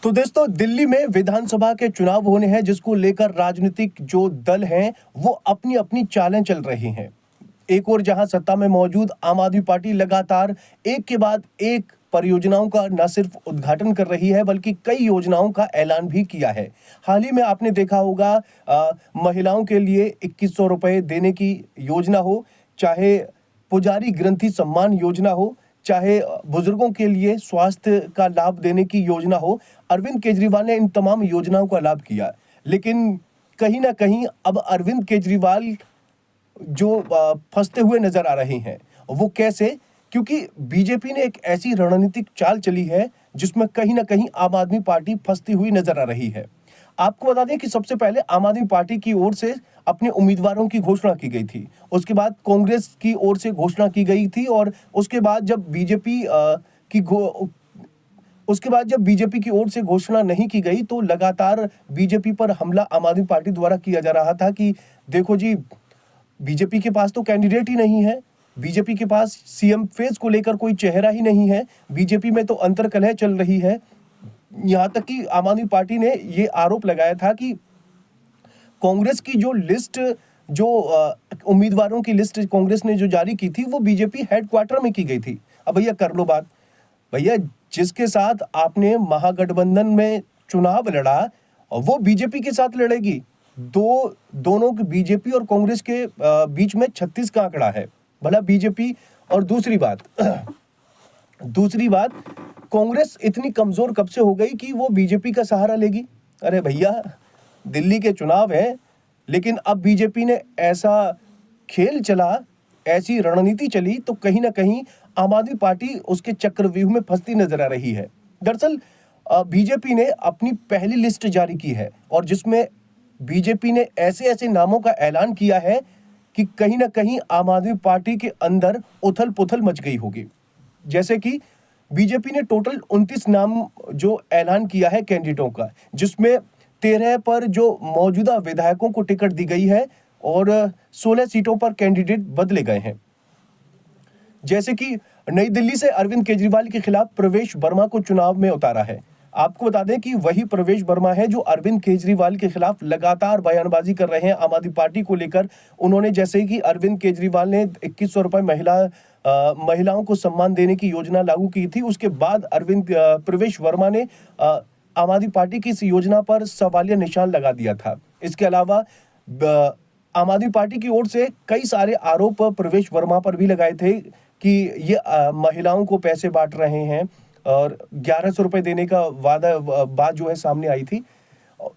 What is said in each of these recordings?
तो दोस्तों, दिल्ली में विधानसभा के चुनाव होने हैं, जिसको लेकर राजनीतिक जो दल हैं वो अपनी अपनी चालें चल रही हैं। एक और जहां सत्ता में मौजूद आम आदमी पार्टी लगातार एक के बाद एक परियोजनाओं का न सिर्फ उद्घाटन कर रही है, बल्कि कई योजनाओं का ऐलान भी किया है। हाल ही में आपने देखा होगा, महिलाओं के लिए 2100 रुपए देने की योजना हो, चाहे पुजारी ग्रंथि सम्मान योजना हो, चाहे बुजुर्गों के लिए स्वास्थ्य का लाभ देने की योजना हो, अरविंद केजरीवाल ने इन तमाम योजनाओं का लाभ किया। लेकिन कहीं ना कहीं अब अरविंद केजरीवाल जो फंसते हुए नजर आ रहे हैं, वो कैसे? क्योंकि बीजेपी ने एक ऐसी रणनीतिक चाल चली है जिसमें कहीं ना कहीं आम आदमी पार्टी फंसती हुई नजर आ रही है। आपको बता दें कि सबसे पहले आम आदमी पार्टी की ओर से अपने उम्मीदवारों की घोषणा की गई थी, उसके बाद कांग्रेस की ओर से घोषणा की गई थी, और उसके बाद जब बीजेपी की ओर से घोषणा नहीं की गई तो लगातार बीजेपी पर हमला आम आदमी पार्टी द्वारा किया जा रहा था कि देखो जी, बीजेपी के पास तो कैंडिडेट ही नहीं है, बीजेपी के पास सीएम फेज को लेकर कोई चेहरा ही नहीं है, बीजेपी में तो अंतर्कलह चल रही है। यहां तक कि आम आदमी पार्टी ने ये आरोप लगाया था कि कांग्रेस की जो लिस्ट, जो उम्मीदवारों की लिस्ट कांग्रेस ने जो जारी की थी, वो बीजेपी हेडक्वार्टर में की गई थी। अब भैया कर लो बात, भैया जिसके साथ आपने महागठबंधन में चुनाव लड़ा वो बीजेपी के साथ लड़ेगी। दोनों के बीजेपी और कांग्रेस के बीच में 36 का आंकड़ा है, भला बीजेपी। और दूसरी बात, कांग्रेस इतनी कमजोर कब से हो गई कि वो बीजेपी का सहारा लेगी? अरे भैया, दिल्ली के चुनाव है, लेकिन अब बीजेपी ने ऐसा खेल चला, ऐसी रणनीति चली, तो कहीं ना कहीं आम आदमी पार्टी उसके चक्रव्यूह में फंसती नजर आ रही है। दरअसल बीजेपी ने अपनी पहली लिस्ट जारी की है, और जिसमें बीजेपी ने ऐसे ऐसे नामों का ऐलान किया है कि कहीं ना कहीं आम आदमी पार्टी के अंदर उथल पुथल मच गई होगी। जैसे कि बीजेपी ने टोटल 29 नाम जो ऐलान किया है कैंडिडेटों का, जिसमें 13 पर जो मौजूदा विधायकों को टिकट दी गई है और 16 सीटों पर कैंडिडेट बदले गए हैं। जैसे कि नई दिल्ली से अरविंद केजरीवाल के खिलाफ प्रवेश वर्मा को चुनाव में उतारा है। आपको बता दें कि वही प्रवेश वर्मा है जो अरविंद केजरीवाल के खिलाफ लगातार बयानबाजी कर रहे हैं आम आदमी पार्टी को लेकर। उन्होंने, जैसे कि अरविंद केजरीवाल ने 2100 रुपए महिलाओं को सम्मान देने की योजना लागू की थी, उसके बाद प्रवेश वर्मा ने आम आदमी पार्टी की इस योजना पर सवालिया निशान लगा दिया था। इसके अलावा आम आदमी पार्टी की ओर से कई सारे आरोप प्रवेश वर्मा पर भी लगाए थे कि ये महिलाओं को पैसे बांट रहे हैं, और 1100 रुपए देने का बात जो है सामने आई थी।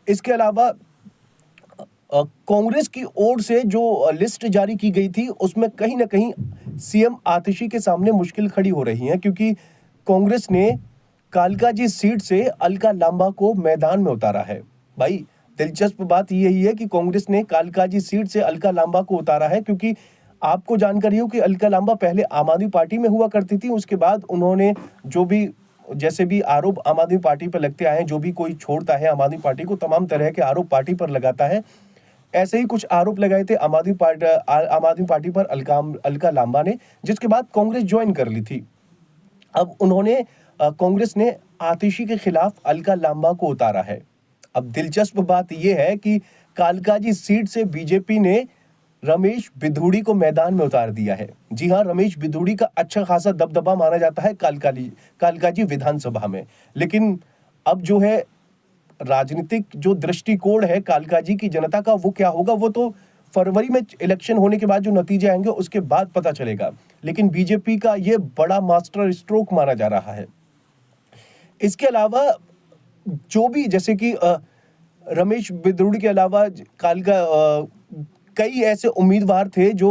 इसके अलावा कांग्रेस की ओर से जो लिस्ट जारी की गई थी, उसमें कहीं ना कहीं सीएम आतिशी के सामने मुश्किल खड़ी हो रही है, क्योंकि कांग्रेस ने कालकाजी सीट से अलका लांबा को मैदान में उतारा है। भाई, दिलचस्प बात यही है कि कांग्रेस ने कालकाजी सीट से अलका लांबा को उतारा है, क्योंकि आपको जानकारी हो कि अलका लांबा पहले आम आदमी पार्टी में हुआ करती थी। उसके बाद उन्होंने जैसे भी आरोप आम आदमी पार्टी पर लगते आए हैं, जो भी कोई छोड़ता है आम आदमी पार्टी को, तमाम तरह के आरोप पार्टी पर लगाता है। ऐसे ही कुछ आरोप लगाए थे आम आदमी पार्टी पर अलका लांबा ने, जिसके बाद कांग्रेस ज्वाइन कर ली थी। अब कांग्रेस ने आतिशी के खिलाफ अलका लांबा को उतारा है। अब दिलचस्प बात यह है कि कालकाजी सीट से बीजेपी ने रमेश बिधूड़ी को मैदान में उतार दिया है। जी हाँ, रमेश बिधूड़ी का अच्छा खासा दबदबा माना जाता है कालकाजी विधानसभा में। लेकिन अब जो है राजनीतिक जो दृष्टिकोण है कालकाजी की जनता का, वो क्या होगा, वो तो फरवरी में इलेक्शन होने के बाद जो नतीजे आएंगे उसके बाद पता चलेगा। लेकिन बीजेपी का ये बड़ा मास्टर स्ट्रोक माना जा रहा है। इसके अलावा जो भी, जैसे कि रमेश बिधूड़ी के अलावा कई ऐसे उम्मीदवार थे जो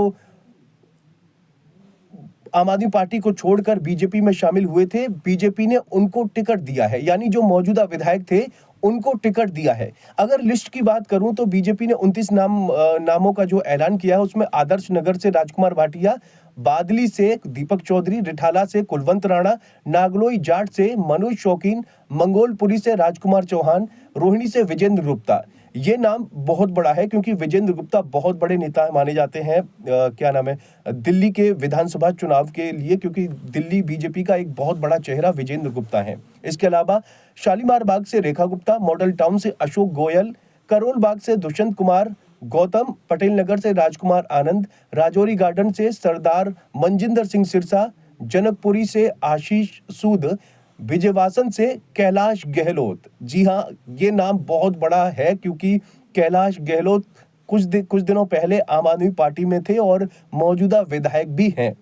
आम आदमी पार्टी को छोड़कर बीजेपी में शामिल हुए थे। बीजेपी ने उनको टिकट दिया है, यानी जो मौजूदा विधायक थे उनको टिकट दिया है। अगर लिस्ट की बात करूं तो बीजेपी ने 29 नामों का जो ऐलान किया है, उसमें आदर्श नगर से राजकुमार भाटिया, बादली से दीपक चौधरी, रिठाला से कुलवंत राणा, नागलोई जाट से मनोज शौकीन, मंगोलपुरी से राजकुमार चौहान, रोहिणी से विजेंद्र गुप्ता, ये नाम बहुत बड़ा है क्योंकि विजेंद्र गुप्ता बहुत बड़े नेता माने जाते हैं क्या नाम है दिल्ली के विधानसभा चुनाव के लिए, क्योंकि दिल्ली बीजेपी का एक बहुत बड़ा चेहरा विजेंद्र गुप्ता है। इसके अलावा शालीमार बाग से रेखा गुप्ता, मॉडल टाउन से अशोक गोयल, करोल बाग से दुष्यंत कुमार गौतम, पटेल नगर से राजकुमार आनंद, राजौरी गार्डन से सरदार मनजिंदर सिंह सिरसा, जनकपुरी से आशीष सूद, विजयवासन से कैलाश गहलोत। जी हाँ, ये नाम बहुत बड़ा है क्योंकि कैलाश गहलोत कुछ दिनों पहले आम आदमी पार्टी में थे और मौजूदा विधायक भी हैं।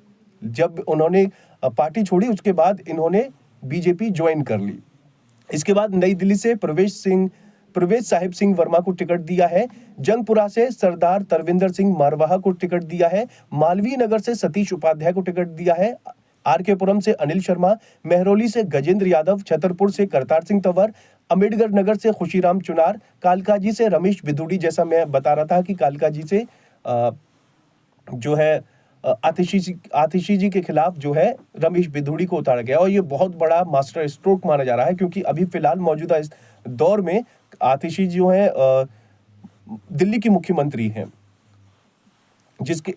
जब उन्होंने पार्टी छोड़ी उसके बाद इन्होंने बीजेपी ज्वाइन कर ली। इसके बाद नई दिल्ली से प्रवेश साहिब सिंह वर्मा को टिकट दिया है। जंगपुरा से सरदार तरविंदर सिंह मारवाहा को टिकट दिया है। मालवीय नगर से सतीश उपाध्याय को टिकट दिया है। आरकेपुरम से अनिल शर्मा, मेहरौली से गजेंद्र यादव, छतरपुर से करतार सिंह तंवर, अम्बेडकर नगर से खुशीराम चुनार, कालकाजी से रमेश बिधूड़ी, जैसा मैं बता रहा था कि कालकाजी से जो है आतिशी जी के खिलाफ जो है रमेश बिधूड़ी को उतारा गया और ये बहुत बड़ा मास्टर स्ट्रोक माना जा रहा है क्योंकि अभी फिलहाल मौजूदा इस दौर में आतिशी जो है दिल्ली की मुख्यमंत्री हैं।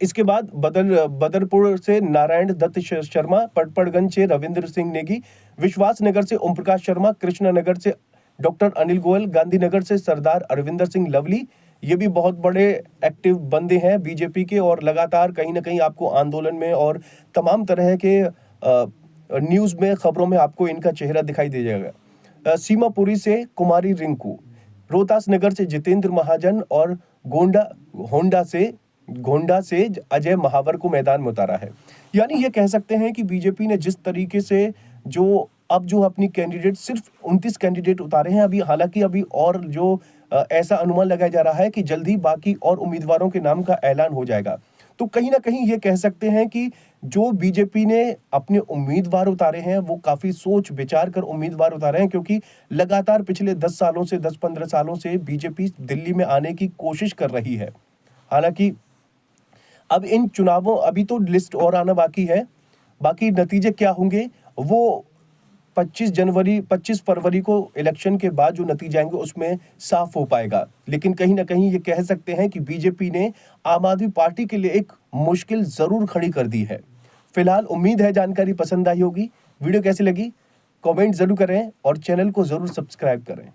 इसके बाद बदरपुर से नारायण दत्त शर्मा, पटपड़गंज से रविंद्र सिंह नेगी, विश्वास नगर से ओम प्रकाश शर्मा, कृष्णनगर से डॉक्टर अनिल गोयल, गांधीनगर से सरदार अरविंदर सिंह लवली। ये भी बहुत बड़े एक्टिव बंदे हैं बीजेपी के और लगातार कहीं ना कहीं आपको आंदोलन में और तमाम तरह के न्यूज़ में, खबरों में आपको इनका चेहरा दिखाई दे जाएगा। सीमापुरी से कुमारी रिंकू, रोहतास नगर से जितेंद्र महाजन और गोंडा से अजय महावर को मैदान में उतारा है। यानी ये कह सकते हैं कि बीजेपी ने जिस तरीके से जो अपनी कैंडिडेट, सिर्फ 29 कैंडिडेट उतारे हैं अभी, हालांकि अभी और जो ऐसा अनुमान लगाया जा रहा है कि जल्दी बाकी और उम्मीदवारों के नाम का ऐलान हो जाएगा। तो कहीं ना कहीं ये कह सकते हैं कि जो बीजेपी ने अपने उम्मीदवार उतारे हैं वो काफी सोच विचार कर उम्मीदवार उतारे हैं, क्योंकि लगातार पिछले 10-15 सालों से बीजेपी दिल्ली में आने की कोशिश कर रही है। हालांकि अब इन चुनावों, अभी तो लिस्ट और आना बाकी है, बाकी नतीजे क्या होंगे वो 25 फरवरी को इलेक्शन के बाद जो नतीजे आएंगे उसमें साफ हो पाएगा। लेकिन कहीं ना कहीं ये कह सकते हैं कि बीजेपी ने आम आदमी पार्टी के लिए एक मुश्किल जरूर खड़ी कर दी है। फिलहाल उम्मीद है जानकारी पसंद आई होगी। वीडियो कैसी लगी कमेंट जरूर करें और चैनल को जरूर सब्सक्राइब करें।